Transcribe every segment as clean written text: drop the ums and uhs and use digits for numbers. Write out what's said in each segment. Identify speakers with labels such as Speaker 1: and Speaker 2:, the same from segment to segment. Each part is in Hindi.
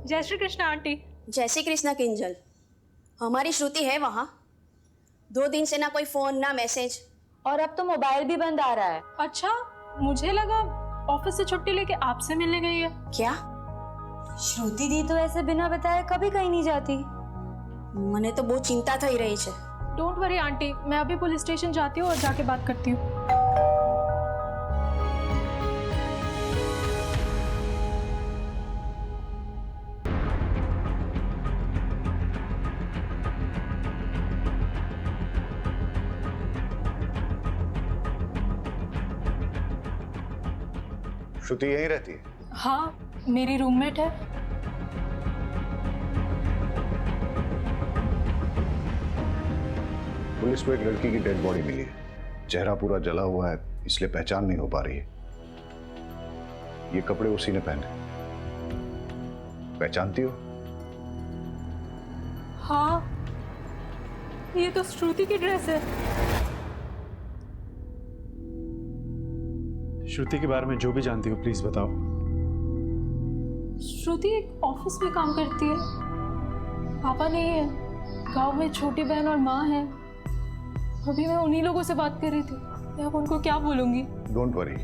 Speaker 1: जय श्री कृष्ण आंटी।
Speaker 2: जय श्री कृष्ण किंजल। हमारी श्रुति है वहाँ। 2 दिन से ना कोई फोन ना मैसेज।
Speaker 3: और अब तो मोबाइल भी बंद आ रहा है।
Speaker 1: अच्छा, मुझे लगा ऑफिस से छुट्टी लेके आपसे मिलने गई है।
Speaker 2: क्या?
Speaker 3: श्रुति दी तो ऐसे बिना बताए कभी कहीं नहीं जाती।
Speaker 2: मने तो बहुत चिंता थई रही है।
Speaker 1: डोंट वरी आंटी, मैं अभी पुलिस स्टेशन जाती हूँ और जाके बात करती हूँ।
Speaker 4: श्रुति यहीं रहती है?
Speaker 1: हाँ, मेरी रूममेट है।
Speaker 4: पुलिस को एक लड़की की डेड बॉडी मिली है। चेहरा पूरा जला हुआ है, इसलिए पहचान नहीं हो पा रही है। ये कपड़े उसी ने पहने। पहचानती हो?
Speaker 1: हाँ, ये तो श्रुति की ड्रेस है।
Speaker 5: श्रुति के बारे में जो भी जानती हो प्लीज बताओ।
Speaker 1: श्रुति एक ऑफिस में काम करती है। पापा नहीं है, गांव में छोटी बहन और माँ है। अभी मैं उन्हीं लोगों से बात कर रही थी। मैं अब उनको क्या बोलूंगी?
Speaker 4: डोंट वरी,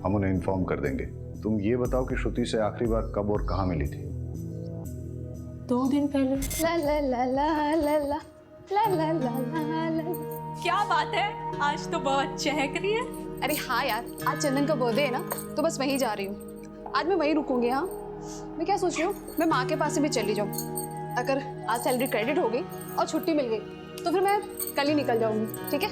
Speaker 4: हम उन्हें इन्फॉर्म कर देंगे। तुम ये बताओ कि श्रुति से आखिरी बार कब और कहाँ मिली थी?
Speaker 1: 2 दिन पहले।
Speaker 2: ला ला ला ला ला ला ला ला ला ला।
Speaker 1: क्या बात है, आज तो बहुत चहक रही है।
Speaker 6: अरे हाँ यार, आज चंदन का बर्थडे है ना, तो बस वहीं जा रही हूँ। आज मैं वहीं रुकूंगी। हाँ, मैं क्या सोच रही हूँ, मैं माँ के पास से भी चली जाऊँ। अगर आज सैलरी क्रेडिट हो गई और छुट्टी मिल गई तो फिर मैं कल ही निकल जाऊंगी। ठीक है?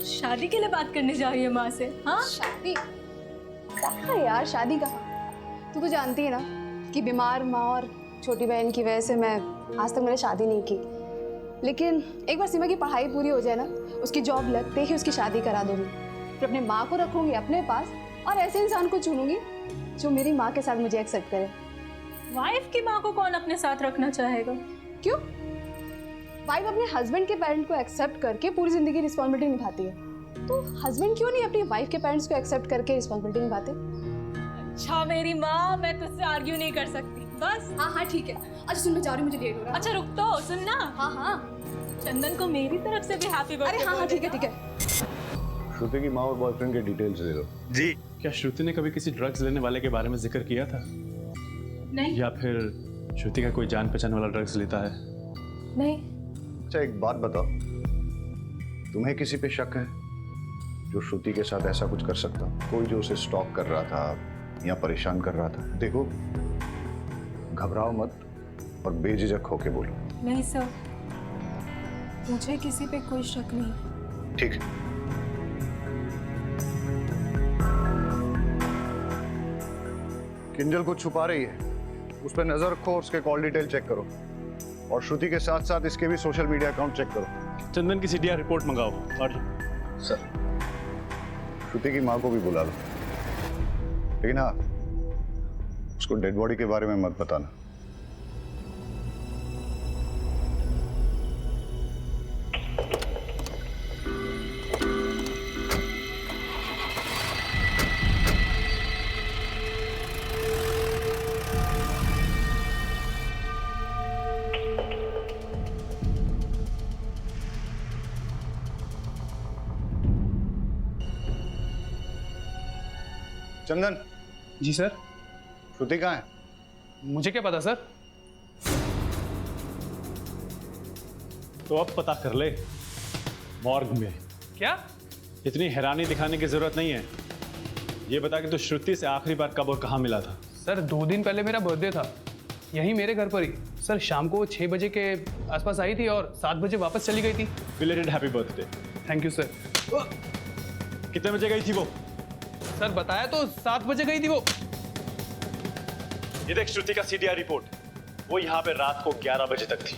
Speaker 1: शादी के लिए बात करने जा रही है माँ से? हाँ,
Speaker 6: शादी कहाँ यार, शादी कहाँ? तू तो जानती है ना कि बीमार माँ और छोटी बहन की वजह से मैं आज तक मैंने शादी नहीं की। लेकिन एक बार सीमा की पढ़ाई पूरी हो जाए ना, उसकी जॉब लगते ही उसकी शादी करा दूंगी। फिर अपने माँ को रखूंगी अपने पास और ऐसे इंसान को चुनूंगी जो मेरी माँ के साथ मुझे एक्सेप्ट करे।
Speaker 1: वाइफ की माँ को कौन अपने साथ रखना चाहेगा?
Speaker 6: क्यों? वाइफ अपने हस्बैंड के पेरेंट को एक्सेप्ट करके पूरी जिंदगी रिस्पॉन्सिबिलिटी निभाती है, तो हस्बैंड क्यों नहीं अपनी वाइफ के पेरेंट्स को एक्सेप्ट करके रिस्पॉन्सिबिलिटी निभाते?
Speaker 1: अच्छा मेरी माँ, मैं तुझसे आर्ग्यू नहीं कर सकती। बस
Speaker 6: हाँ ठीक है। अच्छा सुन, मैं जा रही हूँ, मुझे लेट हो रहा है।
Speaker 1: अच्छा रुक तो, सुन ना।
Speaker 6: हाँ
Speaker 1: चंदन को मेरी तरफ से भी हैप्पी बर्थडे।
Speaker 6: अरे हाँ ठीक है।
Speaker 4: श्रुति की माँ और बॉयफ्रेंड के डिटेल्स दे दो।
Speaker 5: जी। क्या श्रुति ने कभी किसी ड्रग्स लेने वाले के बारे में जिक्र किया था?
Speaker 1: नहीं।
Speaker 5: या फिर श्रुति का कोई जान पहचान वाला ड्रग्स लेता है?
Speaker 1: नहीं।
Speaker 4: अच्छा एक बात बताओ, तुम्हें किसी पे शक है जो श्रुति के साथ ऐसा कुछ कर सकता? कोई जो उसे स्टॉक कर रहा था या परेशान कर रहा था? देखो, घबराओ मत और बेझिझक होके बोलो।
Speaker 1: नहीं सर, मुझे किसी पे कोई शक नहीं।
Speaker 4: ठीक है। किंजल को छुपा रही है, उस पर नजर रखो, उसके कॉल डिटेल चेक करो और श्रुति के साथ साथ इसके भी सोशल मीडिया अकाउंट चेक करो।
Speaker 5: चंदन की सीडीआर रिपोर्ट मंगाओ। और
Speaker 4: सर, श्रुति की माँ को भी बुला लो, लेकिन हाँ, उसको डेड बॉडी के बारे में मत बताना। चंदन।
Speaker 5: जी सर।
Speaker 4: श्रुति कहाँ है?
Speaker 5: मुझे क्या पता सर। तो अब पता कर ले। मॉर्ग में। क्या? इतनी हैरानी दिखाने की जरूरत नहीं है। ये बता कि तू श्रुति से आखिरी बार कब और कहाँ मिला था?
Speaker 7: सर 2 दिन पहले मेरा बर्थडे था, यहीं मेरे घर पर ही। सर शाम को 6 बजे के आसपास आई थी और 7 बजे वापस चली गई थी।
Speaker 5: Belated happy birthday.
Speaker 7: Thank you sir.
Speaker 5: कितने बजे गई थी वो?
Speaker 7: सर बताया तो 7 बजे गई थी वो।
Speaker 5: ये देख श्रुति का सीडीआर रिपोर्ट। वो यहाँ पे रात को 11 बजे तक थी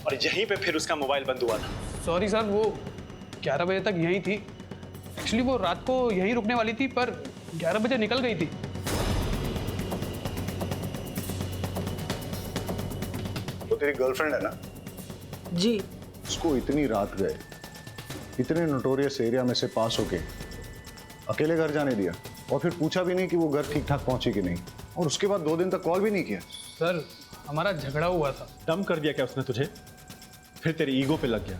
Speaker 5: और यहीं पे फिर उसका मोबाइल बंद हुआ था।
Speaker 7: सॉरी सर, वो 11 बजे तक यहीं थी। एक्चुअली वो रात को यहीं रुकने वाली थी पर 11 बजे निकल गई थी।
Speaker 4: वो तेरी गर्लफ्रेंड है ना?
Speaker 2: जी।
Speaker 4: उसको इतनी रात गए, इतने नोटोरियस एरिया में से पास होके अकेले घर जाने दिया और फिर पूछा भी नहीं कि वो घर ठीक ठाक पहुंची कि नहीं, और उसके बाद 2 दिन तक कॉल भी नहीं किया।
Speaker 7: सर हमारा झगड़ा हुआ था।
Speaker 5: दम कर दिया क्या उसने तुझे? फिर तेरी ईगो पे लग गया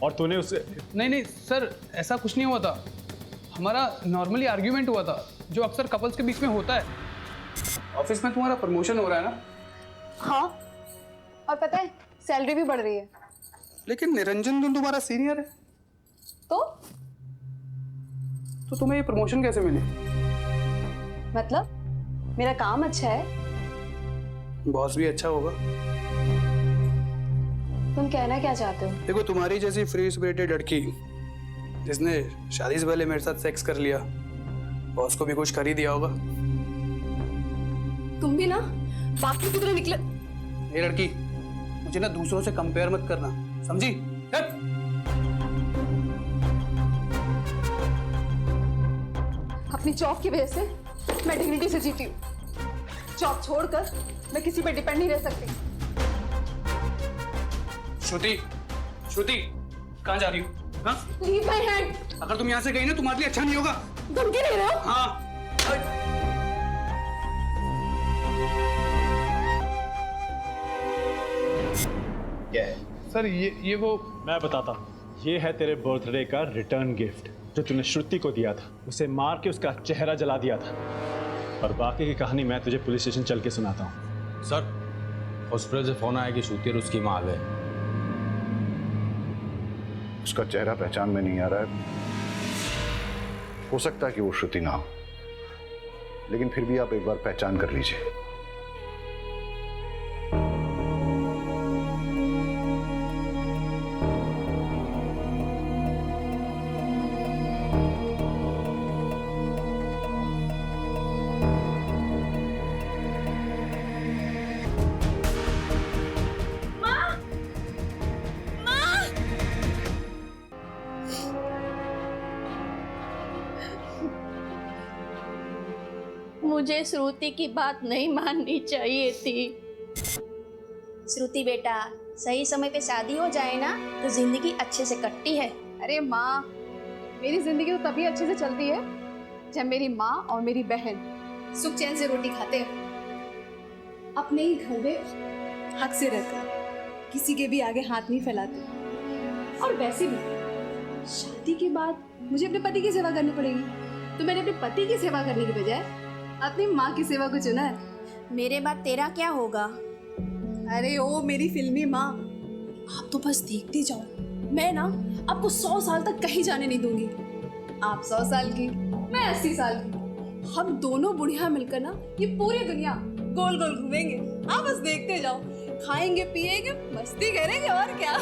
Speaker 5: और तूने उसे।
Speaker 7: नहीं नहीं सर, ऐसा कुछ नहीं हुआ था। हमारा नॉर्मली आर्ग्यूमेंट हुआ था, जो अक्सर कपल्स के बीच में होता है। ऑफिस में तुम्हारा प्रमोशन हो रहा है ना?
Speaker 6: हाँ, और पता है सैलरी भी बढ़ रही है।
Speaker 7: लेकिन निरंजन तो तुम्हारा सीनियर है, तो तुम्हें ये प्रमोशन कैसे मिली?
Speaker 6: मतलब मेरा काम अच्छा है।
Speaker 7: बॉस भी अच्छा होगा।
Speaker 6: तुम कहना क्या चाहते हो?
Speaker 7: देखो, तुम्हारी जैसी फ्री स्पिरिटेड लड़की जिसने शादी से पहले मेरे साथ सेक्स कर लिया, बॉस को भी कुछ कर ही दिया होगा।
Speaker 6: तुम भी ना बाप की तरह निकले।
Speaker 7: ये लड़की, मुझे ना दूसरों से कंपेयर मत करना, समझी? हट!
Speaker 6: अपनी जॉब की वजह से मैं डिग्निटी से जीती हूँ। जॉब छोड़कर मैं किसी पे डिपेंड नहीं रह सकती।
Speaker 7: श्रुति, श्रुति, कहाँ जा रही हो? हाँ?
Speaker 6: Leave my hand.
Speaker 7: अगर तुम यहाँ से गई ना, तुम्हारे लिए अच्छा नहीं होगा।
Speaker 6: धमकी दे रहे हो?
Speaker 7: हाँ।
Speaker 4: क्या है?
Speaker 7: सर ये वो
Speaker 5: मैं बताता हूँ। ये है तेरे बर्थडे का रिटर्न गिफ्ट जो तूने श्रुति को दिया था। उसे मार के उसका चेहरा जला दिया था। और बाकी की कहानी मैं तुझे पुलिस स्टेशन चल के सुनाता हूँ।
Speaker 8: सर, हॉस्पिटल से फोन आया कि श्रुति और उसकी माँ आ गए।
Speaker 4: उसका चेहरा पहचान में नहीं आ रहा है। हो सकता है कि वो श्रुति ना हो, लेकिन फिर भी आप एक बार पहचान कर लीजिए।
Speaker 9: मुझे श्रुति की बात नहीं माननी चाहिए थी।
Speaker 2: श्रुति बेटा, सही समय पे शादी हो जाए ना तो जिंदगी अच्छे से कटती है।
Speaker 6: अरे माँ, मेरी जिंदगी तो तभी अच्छे से चलती है जब मेरी माँ और मेरी बहन सुख चैन से रोटी खाते हैं, अपने ही घर में हक से रहते हैं, किसी के भी आगे हाथ नहीं फैलाते। और वैसे भी शादी के बाद मुझे अपने पति की सेवा करनी पड़ेगी, तो मैंने अपने पति की सेवा करने की बजाय अपनी माँ की सेवा को चुना है।
Speaker 2: मेरे बाद तेरा क्या होगा?
Speaker 6: अरे ओ मेरी फिल्मी माँ, आप तो बस देखते जाओ। मैं ना आपको 100 साल तक कहीं जाने नहीं दूंगी। आप 100 साल की, मैं 80 साल की। हम दोनों बुढ़िया मिलकर ना ये पूरी दुनिया गोल गोल घूमेंगे। आप बस देखते जाओ, खाएंगे पिएंगे मस्ती करेंगे और क्या।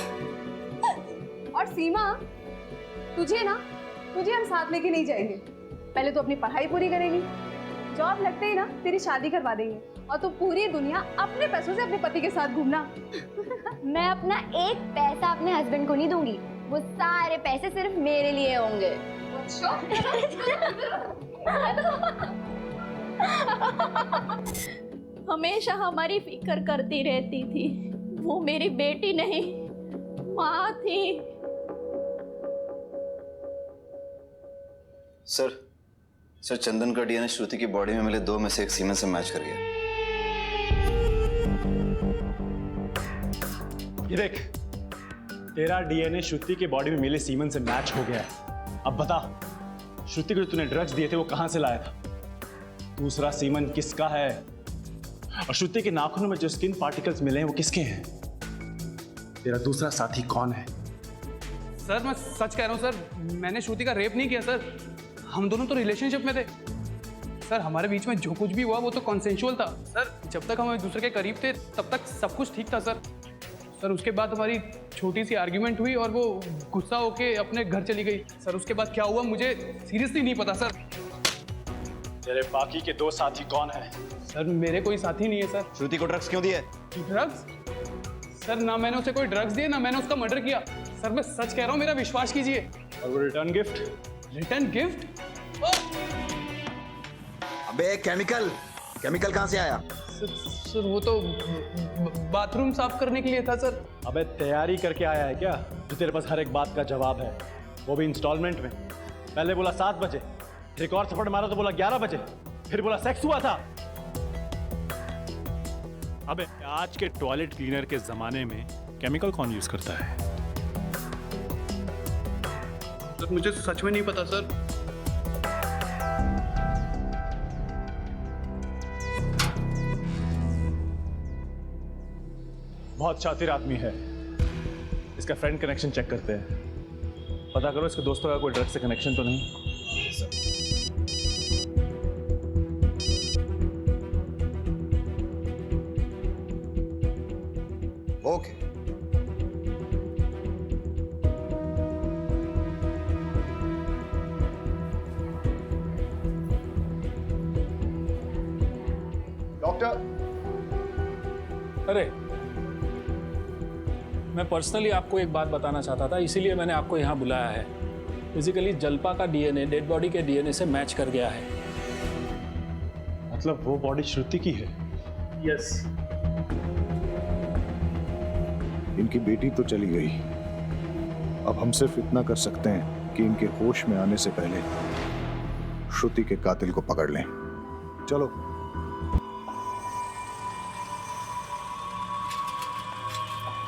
Speaker 6: और सीमा, तुझे हम साथ लेके नहीं जाएंगे। पहले तो अपनी पढ़ाई पूरी करेंगी, जॉब लगते ही ना तेरी शादी करवा देंगे, और तो पूरी दुनिया अपने पैसों से अपने पति के साथ घूमना।
Speaker 3: मैं अपना एक पैसा अपने हस्बैंड को नहीं दूंगी, वो सारे पैसे सिर्फ मेरे लिए होंगे।
Speaker 9: हमेशा हमारी फिक्र करती रहती थी। वो मेरी बेटी नहीं, माँ थी।
Speaker 10: सर, चंदन का डीएनए श्रुति की बॉडी में मिले 2 में से एक सीमेन से मैच कर गया।
Speaker 5: ये देख, तेरा डीएनए श्रुति की बॉडी में मिले सीमन से मैच हो गया है। अब बता, श्रुति को जो तूने ड्रग्स दिए थे वो कहां से लाया था? दूसरा सीमन किसका है? और श्रुति के नाखूनों में जो स्किन पार्टिकल्स मिले हैं वो किसके हैं? तेरा दूसरा साथी कौन है?
Speaker 7: सर, मैं सच कह रहा हूँ सर, मैंने श्रुति का रेप नहीं किया सर। हम दोनों तो रिलेशनशिप में थे सर। हमारे बीच में जो कुछ भी हुआ वो तो कॉन्सेंशुअल था सर। जब तक हम एक दूसरे के करीब थे तब तक सब कुछ ठीक था सर। उसके बाद हमारी छोटी सी आर्ग्यूमेंट हुई और वो गुस्सा होके अपने घर चली गई सर। उसके बाद क्या हुआ मुझे सीरियसली नहीं पता सर।
Speaker 5: तेरे बाकी के 2 साथी कौन है?
Speaker 7: सर, मेरे कोई साथी नहीं है सर।
Speaker 10: श्रुति को ड्रग्स क्यों दिए?
Speaker 7: ड्रग्स? सर, ना मैंने उसे कोई ड्रग्स दिए, ना मैंने उसका मर्डर किया सर। मैं सच कह रहा हूँ, मेरा विश्वास कीजिए।
Speaker 5: और वो रिटर्न गिफ्ट?
Speaker 7: Return gift?
Speaker 8: अबे केमिकल कहाँ से आया?
Speaker 7: सर, वो तो बाथरूम साफ करने के लिए था सर।
Speaker 5: अबे तैयारी करके आया है क्या जो तेरे पास हर एक बात का जवाब है, वो भी इंस्टॉलमेंट में? पहले बोला 7 बजे, एक और थप्पड़ मारा तो बोला 11 बजे, फिर बोला सेक्स हुआ था। अबे आज के टॉयलेट क्लीनर के जमाने में केमिकल कौन यूज करता है?
Speaker 7: सर मुझे सच में नहीं पता सर।
Speaker 5: बहुत शातिर आदमी है। इसका फ्रेंड कनेक्शन चेक करते हैं। पता करो इसके दोस्तों का कोई ड्रग से कनेक्शन तो नहीं।
Speaker 4: ओके। डॉक्टर,
Speaker 8: अरे मैं पर्सनली आपको एक बात बताना चाहता था, इसीलिए मैंने आपको यहाँ बुलाया है। बेसिकली जल्पा का डीएनए डेड बॉडी के डीएनए से मैच कर गया है।
Speaker 5: मतलब वो बॉडी श्रुति की है?
Speaker 8: यस।
Speaker 4: इनकी बेटी तो चली गई, अब हम सिर्फ इतना कर सकते हैं कि इनके होश में आने से पहले श्रुति के कातिल को पकड़ लें। चलो।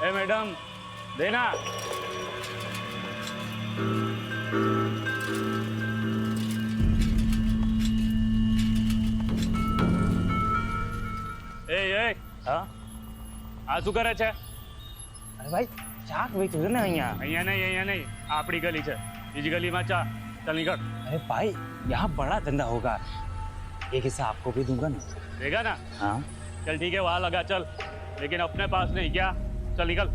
Speaker 8: ए मैडम, देना।
Speaker 11: એ હા આ શું કરે છે? અરે ભાઈ ચા વેચું ને અહીંયા નહીં આપણી ગલી છે, બીજી ગલીમાં ચા। चल निकल। अरे भाई यहाँ बड़ा धंधा होगा, एक हिस्सा आपको भी दूंगा ना। देगा ना? हाँ चल ठीक है, वहाँ लगा चल, लेकिन अपने पास नहीं। क्या? चल निकल।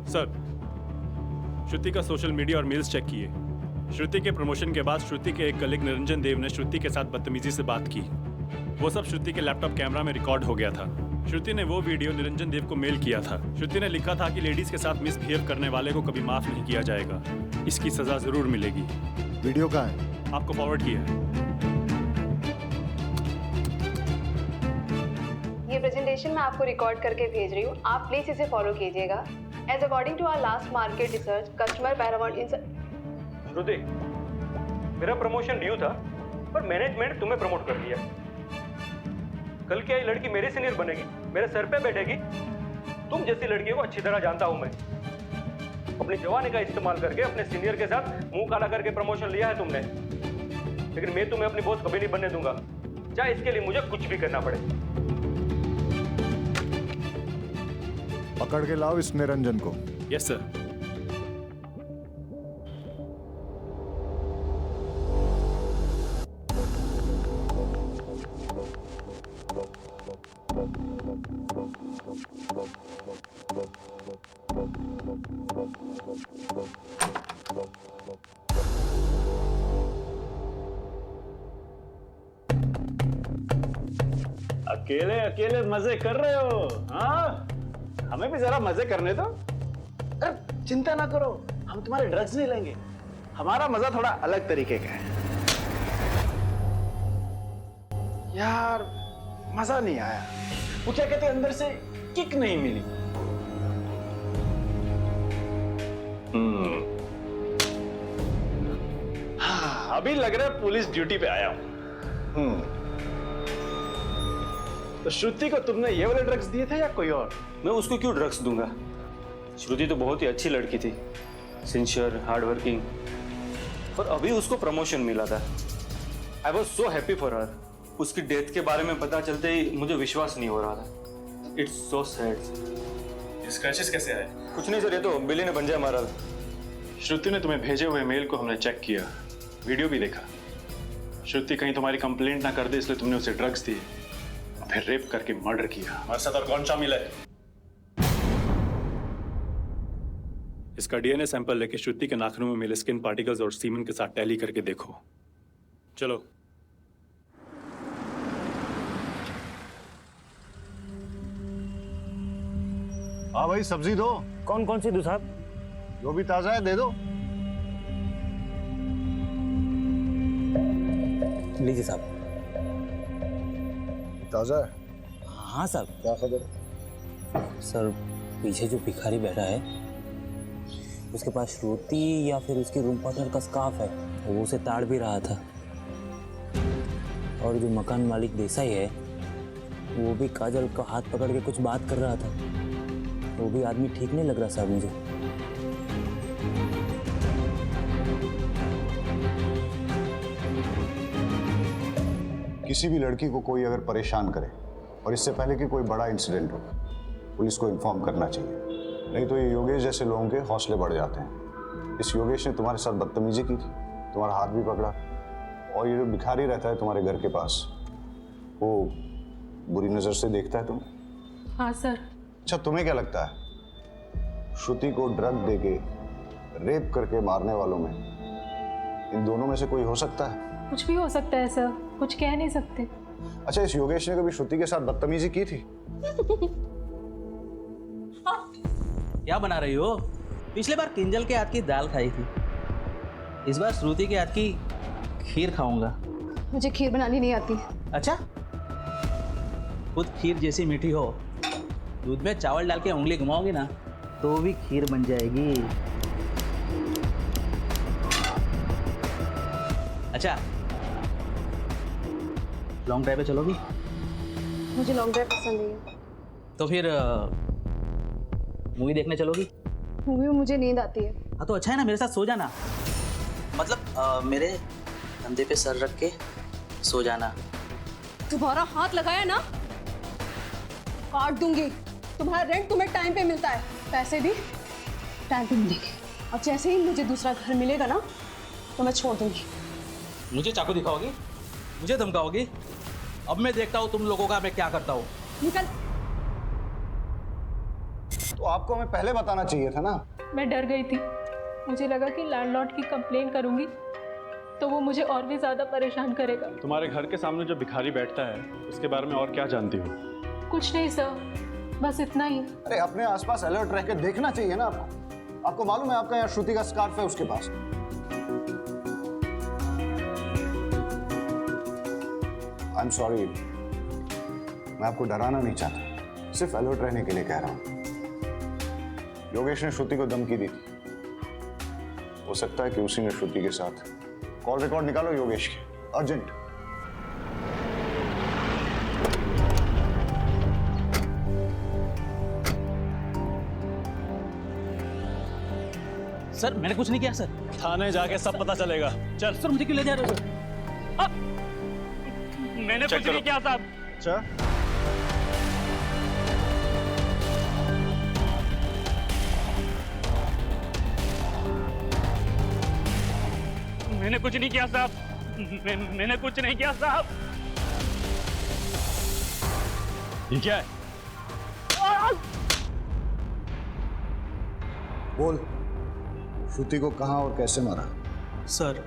Speaker 5: सर, श्रुति का सोशल मीडिया और मेल्स चेक किए। श्रुति के प्रमोशन के बाद श्रुति के एक कलीग निरंजन देव ने श्रुति के साथ बदतमीजी से बात की। वो सब श्रुति के लैपटॉप कैमरा में रिकॉर्ड हो गया था। श्रुति ने वो वीडियो निरंजन देव को मेल किया था। श्रुति ने लिखा था कि लेडीज के साथ मिसबिहेव करने वाले को कभी माफ नहीं किया जाएगा, इसकी सजा जरूर मिलेगी।
Speaker 4: वीडियो कहाँ है?
Speaker 5: आपको फॉरवर्ड किया है।
Speaker 6: ये प्रेजेंटेशन मैं आपको रिकॉर्ड करके भेज रही हूँ, आप प्लीज इसे फॉलो कीजिएगा। As according to our last market research, customer paramount in
Speaker 11: श्रुति, मेरा प्रमोशन ड्यू था, पर मैनेजमेंट तुम्हें प्रमोट कर दिया। कल क्या ये लड़की मेरे सीनियर बनेगी, मेरे सर पे बैठेगी? तुम जैसी लड़की को अच्छी तरह जानता हूं मैं। अपनी जवानी का इस्तेमाल करके अपने सीनियर के साथ मुंह काला करके प्रमोशन लिया है तुमने, लेकिन मैं तुम्हें अपनी बॉस कभी नहीं बनने दूंगा, चाहे इसके लिए मुझे कुछ भी करना पड़े।
Speaker 4: पकड़ के लाओ इस निरंजन को।
Speaker 5: Yes sir.
Speaker 11: अकेले अकेले मजे कर रहे हो? हाँ, हमें भी जरा मजे करने दो। अरे चिंता ना करो, हम तुम्हारे ड्रग्स नहीं लेंगे, हमारा मजा थोड़ा अलग तरीके का है। यार मजा नहीं आया, वो क्या कहते अंदर से किक नहीं मिली। हाँ, अभी लग रहा है पुलिस ड्यूटी पे आया हूं। तो श्रुति को तुमने ये वाले ड्रग्स दिए थे या कोई और?
Speaker 12: मैं उसको क्यों ड्रग्स दूंगा? श्रुति तो बहुत ही अच्छी लड़की थी, सिंसियर, हार्ड वर्किंग, और अभी उसको प्रमोशन मिला था। I was so happy for her. उसकी डेथ के बारे में पता चलते ही मुझे विश्वास नहीं हो रहा था। It's so sad.
Speaker 5: स्क्रैचेस कैसे आए?
Speaker 12: कुछ नहीं सर, ये तो बिल्ली ने पंजा मारा था।
Speaker 5: श्रुति ने तुम्हें भेजे हुए मेल को हमने चेक किया, वीडियो भी देखा। श्रुति कहीं तुम्हारी कंप्लेंट ना कर दे इसलिए तुमने उसे ड्रग्स दिए और फिर रेप करके मर्डर किया। हमारे साथ और कौन शामिल है? इसका डीएनए सैंपल लेके श्रुति के नाखूनों में मिले स्किन पार्टिकल्स और सीमन के साथ टैली करके देखो। चलो।
Speaker 4: हाँ भाई, सब्जी दो।
Speaker 13: कौन कौन सी दो साहब?
Speaker 4: जो भी ताजा है दे दो।
Speaker 13: लीजिए साहब।
Speaker 4: ताजा है?
Speaker 13: हाँ साहब।
Speaker 4: क्या खबर?
Speaker 13: सर, पीछे जो भिखारी बैठा है उसके पास श्रुति या फिर उसकी रूम पार्टनर का स्कार्फ है, वो उसे ताड़ भी रहा था। और जो मकान मालिक देसाई है वो भी काजल का हाथ पकड़ के कुछ बात कर रहा था। वो भी आदमी ठीक नहीं लग रहा साहब मुझे।
Speaker 4: किसी भी लड़की को कोई अगर परेशान करे और इससे पहले कि कोई बड़ा इंसिडेंट हो, पुलिस को इन्फॉर्म करना चाहिए, नहीं तो ये योगेश जैसे लोगों के हौसले बढ़ जाते हैं। इस योगेश ने तुम्हारे साथ बदतमीजी की थी, तुम्हारा हाथ भी पकड़ा, और ये जो भिखारी रहता है तुम्हारे घर के पास, वो बुरी नज़र से देखता है तुम्हें।
Speaker 1: हाँ सर।
Speaker 4: अच्छा, तुम्हें क्या लगता है श्रुति को ड्रग देके रेप करके मारने वालों में इन दोनों में से कोई हो सकता है?
Speaker 1: कुछ भी हो सकता है सर, कुछ कह नहीं सकते।
Speaker 4: अच्छा, इस योगेश ने कभी श्रुति के साथ बदतमीजी की थी?
Speaker 14: क्या बना रही हो? पिछले बार किंजल के हाथ की दाल खाई थी, इस बार श्रुति के हाथ की खीर खाऊंगा।
Speaker 6: मुझे खीर बनानी नहीं आती।
Speaker 14: अच्छा, खुद खीर जैसी मीठी हो, दूध में चावल डाल के उंगली घुमाओगी ना तो भी खीर बन जाएगी। अच्छा, लॉन्ग ड्राइव पे चलोगी?
Speaker 6: मुझे लॉन्ग ड्राइव पसंद नहीं है।
Speaker 14: तो फिर मूवी देखने चलोगी?
Speaker 6: मूवी में मुझे नींद आती है।
Speaker 14: हाँ तो अच्छा है ना, मेरे साथ सो जाना। मतलब मेरे कंधे पे सर रख के सो जाना।
Speaker 6: तुम्हारा हाथ लगाया ना काट दूंगी। तुम्हारा रेंट तुम्हें टाइम पे मिलता है, पैसे भी टाइम पे मिलेंगे। और जैसे ही मुझे दूसरा घर मिलेगा ना तो मैं छोड़ दूंगी।
Speaker 14: मुझे चाकू दिखाओगी? मुझे धमकाओगी? अब मैं देखता हूँ तुम लोगों का मैं क्या करता हूँ।
Speaker 6: निकल।
Speaker 4: तो आपको हमें पहले बताना चाहिए था ना।
Speaker 1: मैं डर गई थी, मुझे लगा कि लैंडलॉर्ड की कंप्लेन करूंगी तो वो मुझे और भी ज्यादा परेशान करेगा।
Speaker 5: तुम्हारे घर के सामने जो भिखारी बैठता है उसके बारे में और क्या जानती हो?
Speaker 1: कुछ नहीं सर, बस इतना ही।
Speaker 4: अरे अपने आसपास अलर्ट रह के देखना चाहिए ना आपको। आपको मालूम है आपका यहाँ श्रुति का स्कार्फ है उसके पास। आई एम सॉरी, मैं आपको डराना नहीं चाहता, सिर्फ अलर्ट रहने के लिए कह रहा हूं। योगेश ने श्रुति को धमकी दी थी, हो सकता है कि उसी ने श्रुति के साथ। कॉल रिकॉर्ड निकालो योगेश के, अर्जेंट।
Speaker 14: सर मैंने कुछ नहीं किया सर।
Speaker 5: थाने जाके सब पता चलेगा। चल।
Speaker 14: सर मुझे क्यों ले जा रहे हो सर?
Speaker 11: मैंने कुछ नहीं किया साहब।
Speaker 4: अच्छा,
Speaker 11: मैंने कुछ नहीं किया साहब। मैंने कुछ नहीं किया साहब।
Speaker 5: ये क्या है?
Speaker 4: बोल, श्रुति को कहां और कैसे मारा?
Speaker 14: सर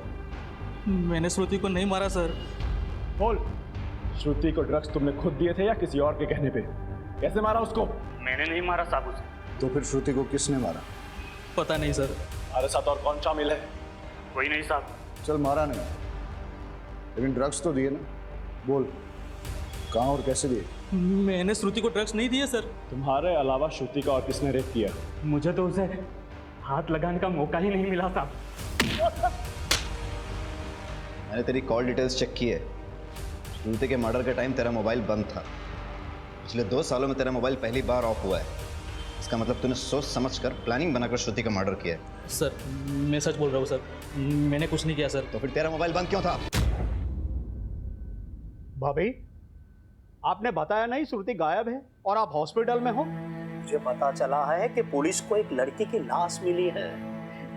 Speaker 14: मैंने श्रुति को नहीं मारा सर।
Speaker 5: बोल, श्रुति को ड्रग्स तुमने खुद दिए थे या किसी और के कहने पे? कैसे मारा उसको?
Speaker 11: मैंने नहीं मारा साहब उसे।
Speaker 4: तो फिर श्रुति को किसने मारा?
Speaker 14: पता नहीं सर।
Speaker 5: हमारे साथ और कौन शामिल है?
Speaker 11: कोई नहीं साहब।
Speaker 4: चल, मारा नहीं, लेकिन ड्रग्स तो दिए ना। बोल, कहां और कैसे दिए?
Speaker 14: मैंने श्रुति को ड्रग्स नहीं दिए सर।
Speaker 5: तुम्हारे अलावा श्रुति का और किसने रेप किया?
Speaker 11: मुझे तो उसे हाथ लगाने का मौका ही नहीं मिला साहब।
Speaker 10: मैंने तेरी कॉल डिटेल्स चेक की है। श्रुति के मर्डर के टाइम तेरा मोबाइल बंद था। पिछले 2 सालों में तेरा मोबाइल पहली बार ऑफ हुआ है। इसका मतलब तूने सोच समझकर प्लानिंग बनाकर श्रुति का मर्डर किया है।
Speaker 14: सर मैं सच बोल रहा हूँ सर, मैंने कुछ नहीं किया सर।
Speaker 10: तो फिर तेरा मोबाइल बंद क्यों था?
Speaker 15: भाभी, आपने बताया नहीं श्रुति गायब है और आप हॉस्पिटल में हो।
Speaker 13: मुझे पता चला है कि पुलिस को एक लड़की की लाश मिली है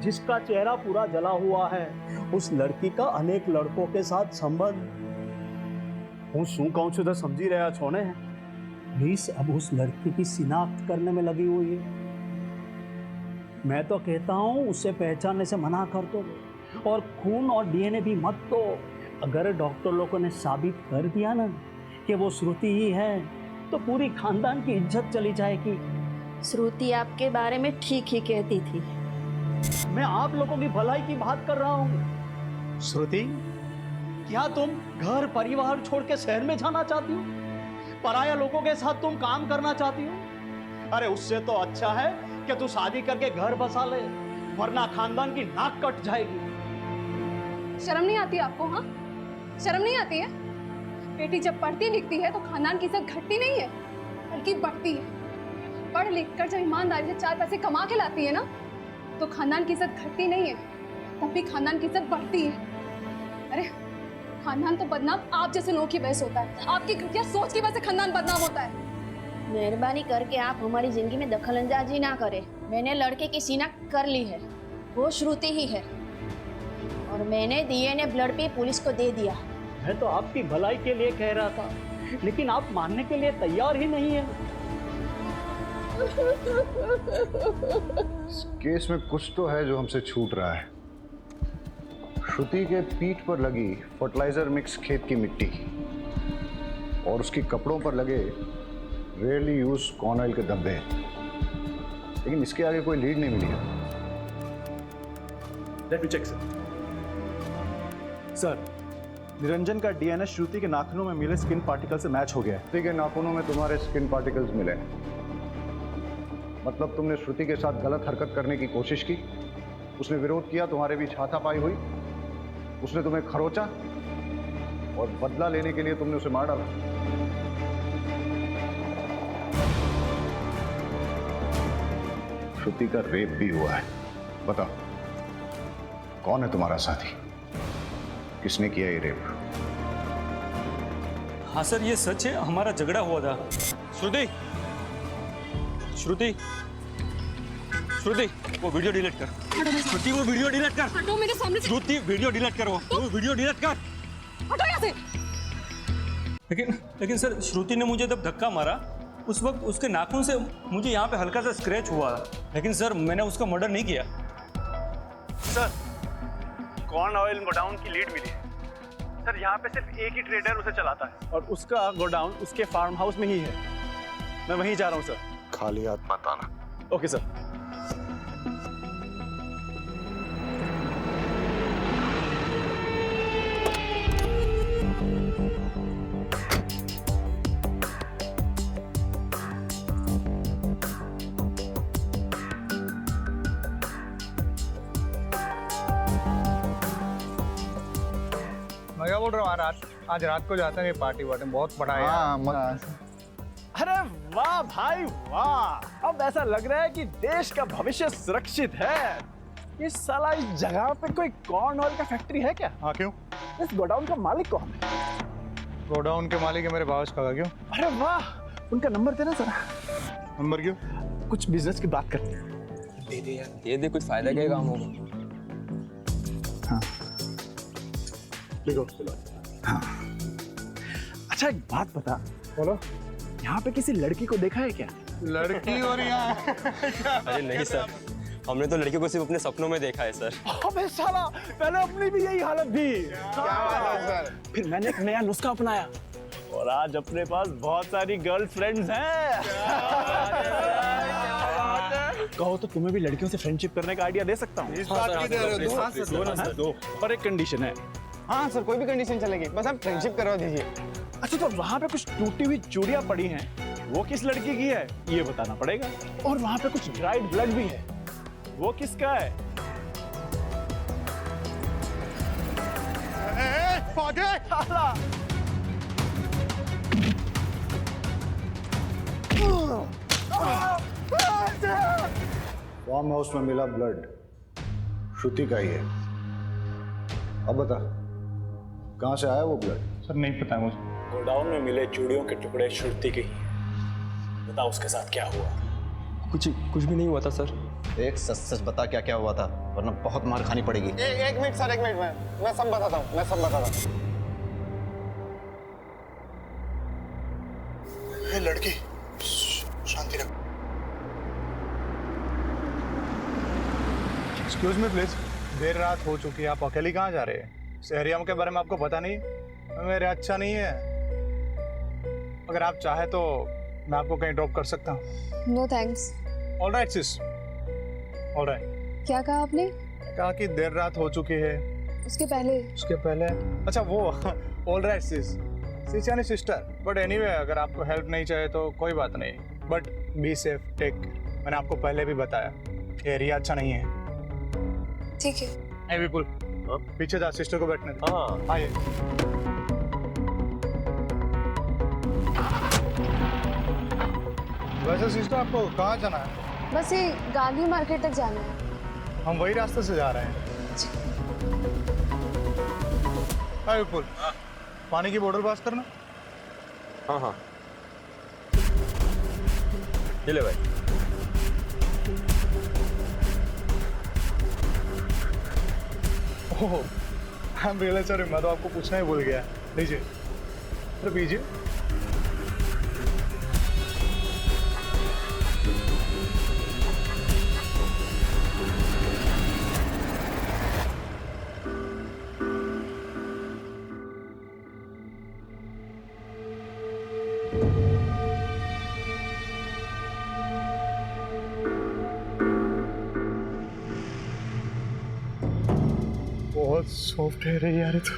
Speaker 15: जिसका चेहरा पूरा जला हुआ है, उस लड़की का अनेक लड़कों के साथ संबंध। હું શું કહું છું તો સમજી રહ્યા છો ને? पुलिस अब उस लड़की की शिनाख्त करने में लगी हुई है। मैं तो कहता हूँ उसे पहचानने से मना कर दो और खून और डीएनए भी मत दो। अगर डॉक्टर लोगों ने साबित कर दिया ना कि वो श्रुति ही है तो पूरी खानदान की इज्जत चली जाएगी।
Speaker 9: श्रुति आपके बारे में ठीक ही कहती थी।
Speaker 15: मैं आप लोगों की भलाई की बात कर रहा हूँ। श्रुति, क्या तुम घर परिवार छोड़ के शहर में जाना चाहती हो? पराया लोगों के साथ तुम काम करना चाहती हो? अरे उससे तो अच्छा है कि तू शादी करके घर बसा ले, वरना खानदान की नाक कट जाएगी।
Speaker 6: शर्म नहीं आती आपको? हाँ, शर्म नहीं आती है? बेटी जब पढ़ती लिखती है तो खानदान की इज्जत घटती नहीं है बल्कि बढ़ती है। पढ़ लिख कर जब ईमानदारी से 4 पैसे कमा के लाती है ना तो खानदान की इज्जत घटती नहीं है, तब भी खानदान की इज्जत बढ़ती है। अरे खानदान तो बदनाम आप जैसे लोगों की वजह से होता है, आपकी घटिया सोच की वजह से खानदान बदनाम होता है।
Speaker 9: मेहरबानी करके आप हमारी जिंदगी में दखलंदाजी ना करें। मैंने लड़के की शिनाख्त कर ली है, वो श्रुति ही है और मैंने डीएनए ब्लड भी पुलिस को दे दिया।
Speaker 15: मैं तो आपकी भलाई के लिए कह रहा था, लेकिन आप मानने के लिए तैयार ही नहीं है।
Speaker 4: इस केस में कुछ तो है जो हमसे छूट रहा है। श्रुति के पीठ पर लगी फर्टिलाइजर मिक्स खेत की मिट्टी और उसके कपड़ों पर लगे रेयरली यूज कॉर्न ऑयल के धब्बे, लेकिन इसके आगे कोई लीड नहीं मिली है।
Speaker 5: Let me check sir. Niranjan का डीएनए श्रुति के नाखूनों में मिले स्किन पार्टिकल से मैच हो गया है।
Speaker 4: श्रुति के नाखूनों में तुम्हारे स्किन पार्टिकल्स मिले, मतलब तुमने श्रुति के साथ गलत हरकत करने की कोशिश की, उसने विरोध किया, तुम्हारे बीच हाथापाई हुई, उसने तुम्हें खरोचा और बदला लेने के लिए तुमने उसे मार डाला। श्रुति का रेप भी हुआ है। बताओ कौन है तुम्हारा साथी, किसने किया ये रेप?
Speaker 12: हाँ सर, ये सच है, हमारा झगड़ा हुआ था। श्रुति, श्रुति, श्रुति, वो वीडियो डिलीट कर। श्रुति, वो वीडियो डिलीट कर।
Speaker 6: हटो मेरे सामने से।
Speaker 12: श्रुति, वीडियो डिलीट कर, वो वीडियो डिलीट कर।
Speaker 6: हटो यहाँ से।
Speaker 12: लेकिन सर, श्रुति ने मुझे जब धक्का मारा उस वक्त उसके नाखून से मुझे यहाँ पे हल्का सा स्क्रैच हुआ, लेकिन सर मैंने उसका मर्डर नहीं किया।
Speaker 5: सर, कॉर्न ऑयल गोडाउन की लीड मिली है। सर, यहाँ पे सिर्फ एक ही ट्रेडर उसे चलाता है और उसका गोडाउन उसके फार्म हाउस में ही है। मैं वहीं जा रहा हूँ सर।
Speaker 4: खाली हाथ मत आना।
Speaker 5: Okay sir.
Speaker 16: मैं क्या बोल रहा हूँ, आज रात को जाते हैं पार्टी वार्टी, बहुत बड़ा है। हाँ,
Speaker 5: अरे वाह भाई वाह, अब ऐसा लग रहा है कि देश का भविष्य सुरक्षित है। इस साला इस जगह पे कोई कॉर्न ऑयल का फैक्ट्री है क्या?
Speaker 16: हाँ, क्यों?
Speaker 5: इस गोडाउन का मालिक कौन है?
Speaker 16: गोडाउन के मालिक है मेरे बाबा का। क्यों?
Speaker 5: अरे वाह, उनका नंबर देना जरा।
Speaker 16: नंबर क्यों?
Speaker 5: कुछ बिजनेस की बात करते हैं।
Speaker 17: दे दे यार, दे दे, कुछ फायदा क्या काम होगा।
Speaker 5: हाँ देखो, हाँ। अच्छा एक बात बता, बोलो, यहाँ पे किसी लड़की को देखा है क्या?
Speaker 16: लड़की और यहाँ?
Speaker 17: अरे नहीं सर, हमने तो लड़कियों को सिर्फ अपने सपनों में देखा है सर।
Speaker 5: अबे साला, पहले अपनी भी यही हालत थी।
Speaker 16: क्या बात है सर?
Speaker 5: फिर मैंने एक नया नुस्खा अपनाया और आज अपने पास बहुत सारी गर्लफ्रेंड्स हैं। कहो तो तुम्हें भी लड़कियों से फ्रेंडशिप करने का आइडिया दे सकता हूँ।
Speaker 16: इस बात की दो।
Speaker 5: पर एक कंडीशन है।
Speaker 16: हाँ सर, कोई भी कंडीशन चलेगी, बस आप फ्रेंडशिप करवा दीजिए।
Speaker 5: अच्छा, तो वहाँ पे कुछ टूटी हुई चूड़ियाँ पड़ी हैं, वो किस लड़की की है ये बताना पड़ेगा। और वहाँ पे कुछ ड्राइड ब्लड भी है, वो किसका है?
Speaker 4: फार्म हाउस में मिला ब्लड श्रुति का ही है। अब बता, कहाँ से आया वो ब्लड?
Speaker 5: सर नहीं पता मुझे। गोडाउन में मिले चूड़ियों के टुकड़े श्रुति के ही। बताओ उसके साथ क्या हुआ?
Speaker 17: कुछ भी नहीं हुआ था सर।
Speaker 10: देख सच सच बता क्या क्या हुआ था, वरना बहुत मार खानी पड़ेगी।
Speaker 16: एक मिनट सर, एक मिनट, मैं सब बताता हूँ, मैं सब बताता हूँ। ये लड़की शांति रख। एक्सक्यूज मी प्लीज, देर रात हो चुकी है, आप अकेली कहाँ जा रहे हैं? इस एरिया के बारे में आपको पता नहीं? मेरे अच्छा नहीं है। अगर आप चाहे तो मैं आपको कहीं ड्रॉप कर सकता हूँ।
Speaker 6: No thanks.
Speaker 16: All right sis, all right.
Speaker 6: क्या कहा आपने?
Speaker 16: कहा कि देर रात हो चुकी है।
Speaker 6: उसके पहले?
Speaker 16: उसके पहले अच्छा वो ऑल राइट सिस, सिस यानी सिस्टर। बट एनीवे अगर आपको हेल्प नहीं चाहिए तो कोई बात नहीं, बट बी सेफ, टेक। मैंने आपको पहले भी बताया एरिया अच्छा नहीं है।
Speaker 6: ठीक है।
Speaker 16: ए विपुल, पीछे जा, सिस्टर को बैठने दे। हाँ आइए। वैसे सिस्टर आपको कहाँ जाना है?
Speaker 6: बस ये गांधी मार्केट तक जाना है।
Speaker 16: हम वही रास्ते से जा रहे हैं। हाँ विपुल, पानी की बोतल पास करना।
Speaker 17: हाँ हाँ, ये ले भाई।
Speaker 16: ओह, आई एम रियली सॉरी, मैं तो आपको पूछना ही भूल गया। लीजिए, अरे पीजिए। बहुत सॉफ्ट है रे यार तो।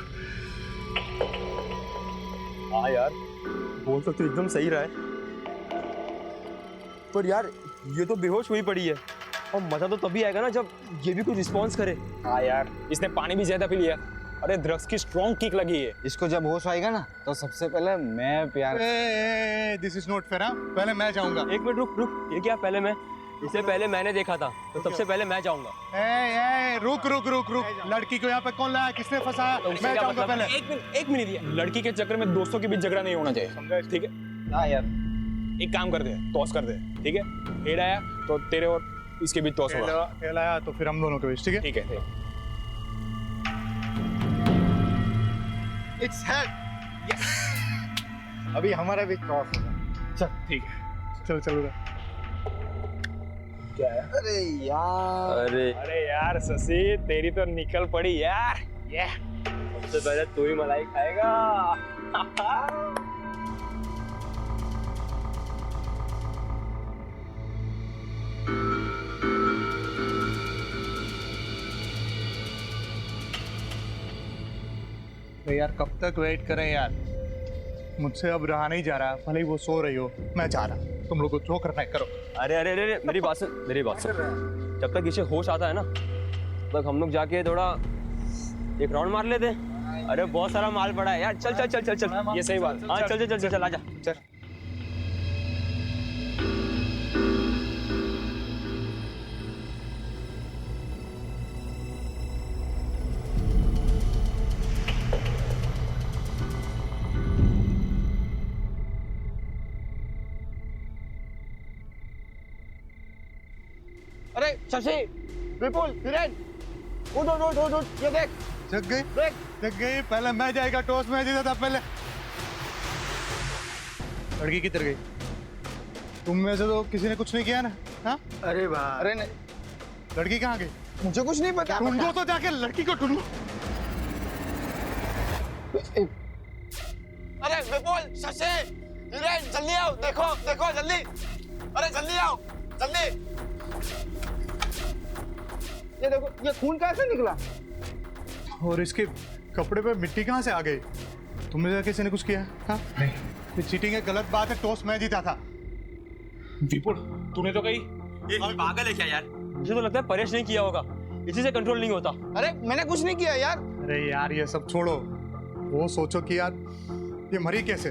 Speaker 17: हाँ यार, बोल तो तू एकदम सही रहा है, पर यार ये तो बेहोश हुई पड़ी है, और मजा तो तभी आएगा ना जब ये भी कुछ रिस्पॉन्स करे।
Speaker 8: हाँ यार, इसने पानी भी ज्यादा पी लिया। अरे ड्रग्स की स्ट्रॉन्ग किक लगी है।
Speaker 18: इसको जब होश आएगा ना तो सबसे पहले मैं प्यार।
Speaker 16: This is not fair. पहले मैं जाऊंगा।
Speaker 17: एक मिनट रुक रुक, ये क्या पहले मैं? इससे पहले मैंने देखा था, तो सबसे पहले मैं जाऊंगा।
Speaker 16: रुक रुक रुक रुक, लड़की को यहाँ पे कौन लाया, किसने फंसाया?
Speaker 17: तो
Speaker 16: मैं जाऊंगा पहले।
Speaker 8: एक मिनट ये लड़की के चक्कर में दोस्तों के बीच झगड़ा नहीं होना चाहिए, ठीक है?
Speaker 18: हाँ यार,
Speaker 8: एक काम कर दे, टॉस कर दे, ठीक है? हेड आया तो तेरे और इसके बीच टॉस होगा।
Speaker 16: हेड आया तो फिर हम दोनों के बीच, ठीक है?
Speaker 8: ठीक है।
Speaker 16: Its head. यस, अभी हमारा भी टॉस होगा। चल ठीक है, चल चल।
Speaker 8: क्या है? अरे यार शशि, तेरी तो निकल पड़ी यार। ये
Speaker 17: सबसे पहले तू ही मलाई खाएगा।
Speaker 16: यार कब तक वेट करें यार, मुझसे अब रहा नहीं जा रहा। भले ही वो सो रही हो, मैं जा रहा। तुम लोग को जो करना है करो।
Speaker 17: अरे अरे अरे, मेरी बात सुन, मेरी बात सुन। जब तक इसे होश आता है ना, तब तक हम लोग जाके थोड़ा एक राउंड मार लेते हैं। अरे बहुत सारा माल पड़ा है यार, चल चल चल चल चल। ये सही बात। हाँ चल चल चल चल, आजा चल।
Speaker 16: अरे शशि, विपुल, वीरेन, उठ उठ उठ उठ उठ, ये देख। जग गई, देख जग गई। पहले मैं जाएगा, टॉस मैं जीता था पहले। लड़की किधर गई? तुम में से तो किसी ने कुछ नहीं किया ना? हाँ?
Speaker 18: अरे भाई,
Speaker 16: अरे नहीं, लड़की कहाँ गई?
Speaker 18: मुझे कुछ नहीं पता।
Speaker 16: ढूंढो तो जाके, लड़की को ढूंढो।
Speaker 18: अरे विपुल, शशि, वीरेन, जल्दी आओ, देखो देखो जल्दी। अरे जल्दी आओ, जल्दी। ये देखो, ये खून कैसे निकला?
Speaker 16: और इसके कपड़े पे मिट्टी कहाँ से आ गई? तुमने से किसी ने कुछ किया? हाँ? नहीं, ये चीटिंग है, गलत बात है। टॉस मैं जीता था।
Speaker 8: विपुल, तूने तो कही।
Speaker 17: ये पागल है क्या यार? मुझे तो लगता है परेश नहीं किया होगा, इसी से कंट्रोल नहीं होता।
Speaker 18: अरे मैंने कुछ नहीं किया यार।
Speaker 16: अरे यार ये सब छोड़ो, वो सोचो कि यार ये मरी कैसे,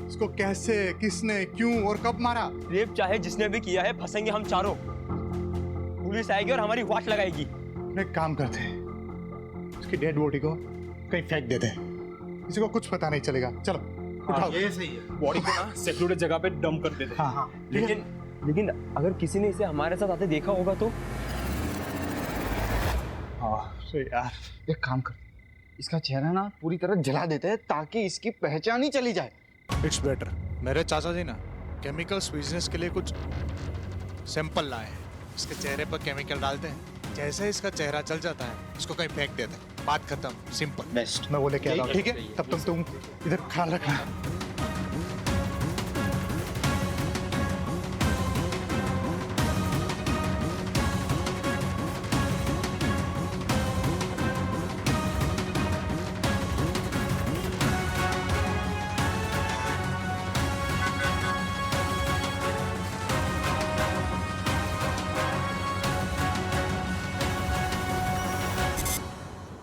Speaker 16: इसको कैसे, किसने, क्यों और कब मारा?
Speaker 17: रेप चाहे जिसने भी किया है, फंसेंगे हम चारों। पुलिस आएगी और हमारी वाट लगाएगी।
Speaker 16: एक काम करते हैं, इसकी डेड बॉडी को कहीं फेंक देते हैं, किसी को कुछ पता नहीं चलेगा। चलो उठाओ।
Speaker 8: ये सही है। बॉडी को ना सिक्योरिटी जगह पे डंप कर देते हैं।
Speaker 16: हाँ हाँ,
Speaker 17: लेकिन लेकिन अगर किसी ने इसे हमारे साथ आते देखा होगा तो?
Speaker 16: हाँ सही यार, एक काम कर, इसका चेहरा ना पूरी तरह जला देते हैं ताकि इसकी पहचान ही चली जाए।
Speaker 19: It's better. मेरे चाचा जी ना केमिकल्स बिजनेस के लिए कुछ सैंपल लाए हैं। इसके चेहरे पर केमिकल डालते हैं, जैसे इसका चेहरा चल जाता है इसको कहीं फेंक देते हैं, बात खत्म, सिंपल।
Speaker 16: बेस्ट, मैं वो लेके आ रहा हूँ, ठीक है? तब तक तुम इधर ख्याल रखना।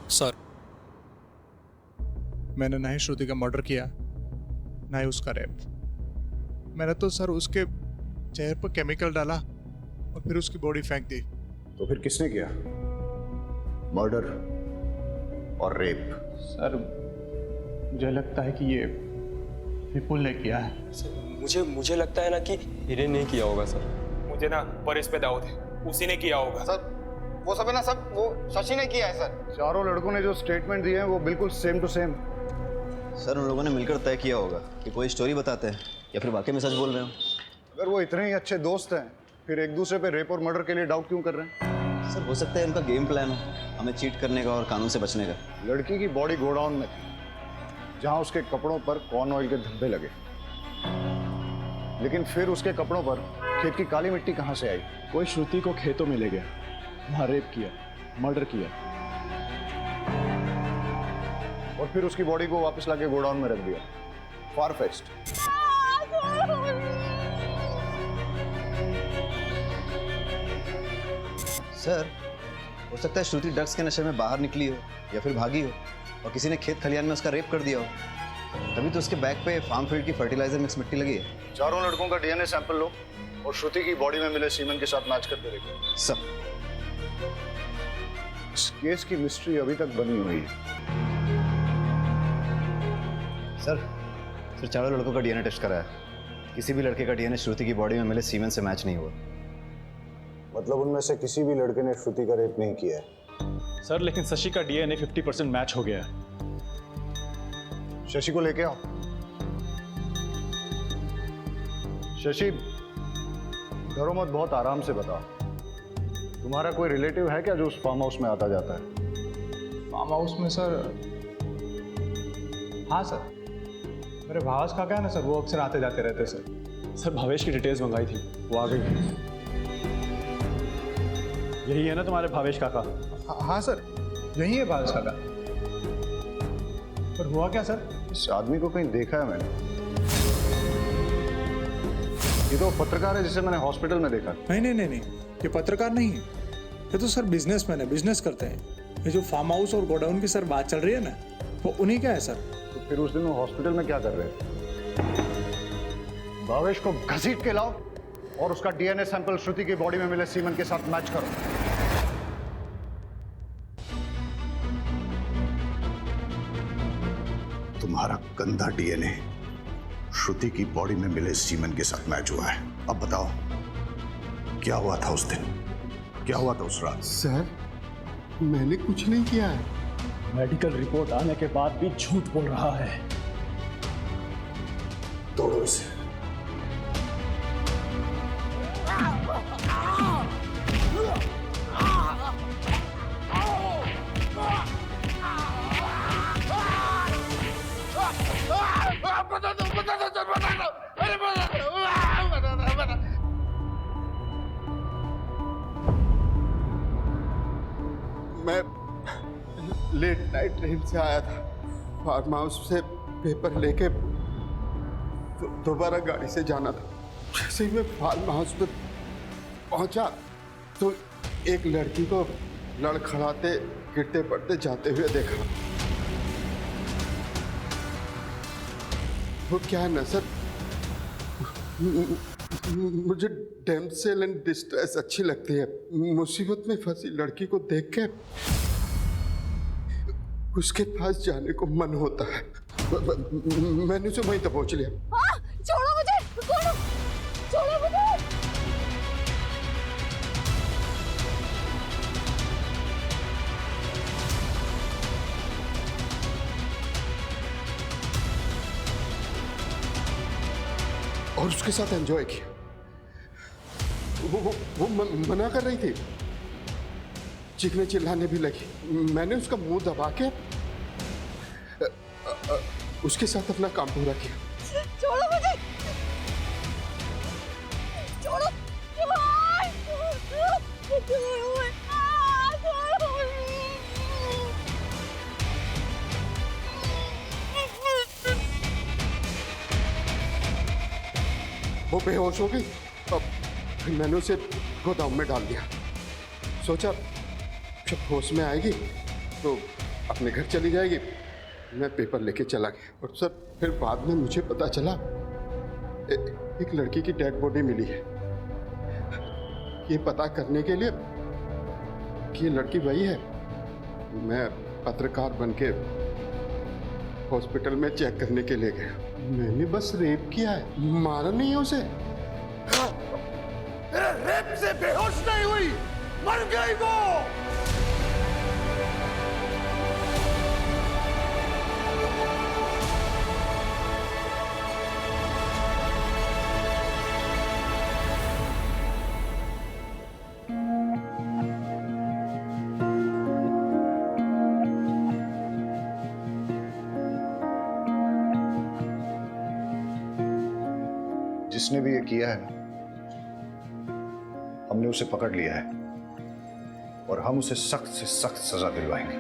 Speaker 19: सर, मैंने ना ही श्रुति का मर्डर किया, ना ही उसका रेप। मैंने तो सर उसके चेहरे पर केमिकल डाला और फिर उसकी बॉडी फेंक दी।
Speaker 4: तो फिर किसने किया मर्डर और रेप?
Speaker 16: सर मुझे लगता है कि ये विपुल ने किया है।
Speaker 17: सर मुझे लगता है ना कि हिरेन ने किया होगा सर।
Speaker 11: मुझे ना पर इस पे डाउट है, उसी ने किया होगा।
Speaker 18: सर वो सब है ना, सब वो शशि ने किया है सर।
Speaker 4: चारों लड़कों ने जो स्टेटमेंट दिए हैं वो बिल्कुल सेम टू सेम।
Speaker 10: सर उन लोगों ने मिलकर तय किया होगा कि कोई स्टोरी बताते हैं या फिर वाकई में सच बोल रहे हो।
Speaker 4: अगर वो इतने ही अच्छे दोस्त हैं फिर एक दूसरे पे रेप और मर्डर के लिए डाउट क्यों कर रहे हैं?
Speaker 10: सर हो सकता है उनका गेम प्लान हो, हमें चीट करने का और कानून से बचने का।
Speaker 4: लड़की की बॉडी गोडाउन में थी जहां उसके कपड़ों पर कॉर्न ऑयल के धब्बे लगे, लेकिन फिर उसके कपड़ों पर खेत की काली मिट्टी कहां से आई?
Speaker 5: कोई श्रुति को खेतों में ले गया, वहां रेप किया, मर्डर किया
Speaker 4: और फिर उसकी बॉडी को वापस लाके गोडाउन में रख दिया। फार-फेच्ड।
Speaker 10: सर हो सकता है श्रुति ड्रग्स के नशे में बाहर निकली हो या फिर भागी हो और किसी ने खेत खलियान में उसका रेप कर दिया हो, तभी तो उसके बैग पे फार्म फील्ड की फर्टिलाइजर मिक्स मिट्टी लगी है।
Speaker 4: चारों लड़कों का डीएनए सैंपल लो और श्रुति की बॉडी में मिले सीमेंट के साथ मैच करके देखो।
Speaker 10: सब
Speaker 4: इस केस की मिस्ट्री अभी तक बनी हुई है।
Speaker 10: सर चारों लड़कों का डीएनए टेस्ट कराया, किसी भी लड़के का डीएनए श्रुति की बॉडी में मिले सीमेंट से मैच नहीं हुआ।
Speaker 4: मतलब उनमें से किसी भी लड़के ने श्रुति का रेप नहीं किया है?
Speaker 5: सर लेकिन शशि का डीएनए 50% मैच हो गया है।
Speaker 4: शशि को लेके आओ। शशि डरो मत, बहुत आराम से बताओ। तुम्हारा कोई रिलेटिव है क्या जो उस फार्म हाउस में आता जाता है?
Speaker 16: फार्म हाउस में सर, हाँ सर, मेरे भावस का क्या है ना सर, वो अक्सर आते जाते रहते सर।
Speaker 5: सर भावेश की डिटेल्स मंगाई थी, वो आ गई। यही है ना तुम्हारे भावेश काका?
Speaker 16: हाँ सर, यही है भावेश काका। पर हुआ क्या सर?
Speaker 4: इस आदमी को कहीं देखा है मैंने। ये तो पत्रकार है जिसे मैंने हॉस्पिटल में देखा।
Speaker 19: नहीं, ये पत्रकार नहीं है, ये तो सर बिजनेसमैन है, बिजनेस करते हैं। ये जो फार्म हाउस और गोडाउन की सर बात चल रही है ना, वो उन्हीं का है सर।
Speaker 4: तो फिर उस दिन वो हॉस्पिटल में क्या कर रहे थे? भावेश को घसीट के लाओ और उसका डीएनए सैंपल श्रुति की बॉडी में मिले सीमेंट के साथ मैच करो। तुम्हारा गंदा डीएनए श्रुति की बॉडी में मिले सीमेंट के साथ मैच हुआ है। अब बताओ क्या हुआ था उस दिन, क्या हुआ था उस रात?
Speaker 18: सर मैंने कुछ नहीं किया है।
Speaker 5: मेडिकल रिपोर्ट आने के बाद भी झूठ बोल रहा है।
Speaker 4: तोड़ो इसे।
Speaker 18: मैं लेट नाइट ट्रेन से आया था, फार्म हाउस से पेपर लेके दोबारा गाड़ी से जाना था। जैसे ही मैं फार्म हाउस पे पहुंचा तो एक लड़की को लड़खड़ाते गिरते पड़ते जाते हुए देखा। वो क्या है ना सर, मुझे डैमसेल एंड डिस्ट्रेस अच्छी लगती है। मुसीबत में फंसी लड़की को देख के उसके पास जाने को मन होता है। मैंने उसे वहीं तक पहुंच लिया।
Speaker 3: छोड़ो मुझे, छोड़ो मुझे।
Speaker 18: और उसके साथ एंजॉय किया। वो मना कर रही थी, चीखने चिल्लाने भी लगी। मैंने उसका मुंह दबा के उसके साथ अपना काम पूरा किया।
Speaker 9: छोड़ो मुझे, छोड़ो,
Speaker 18: वो बेहोश हो गई। अब फिर मैंने उसे गोदाम में डाल दिया। सोचा जब होश में आएगी तो अपने घर चली जाएगी। मैं पेपर लेके चला गया और सर फिर बाद में मुझे पता चला एक लड़की की डेड बॉडी मिली है। ये पता करने के लिए कि ये लड़की वही है, मैं पत्रकार बनके हॉस्पिटल में चेक करने के लिए गया। मैंने बस रेप किया है, मारा नहीं है उसे।
Speaker 20: रेप से बेहोश नहीं हुई, मर गई वो।
Speaker 4: जिसने भी ये किया है ना, हमने उसे पकड़ लिया है और हम उसे सख्त से सख्त सजा दिलवाएंगे।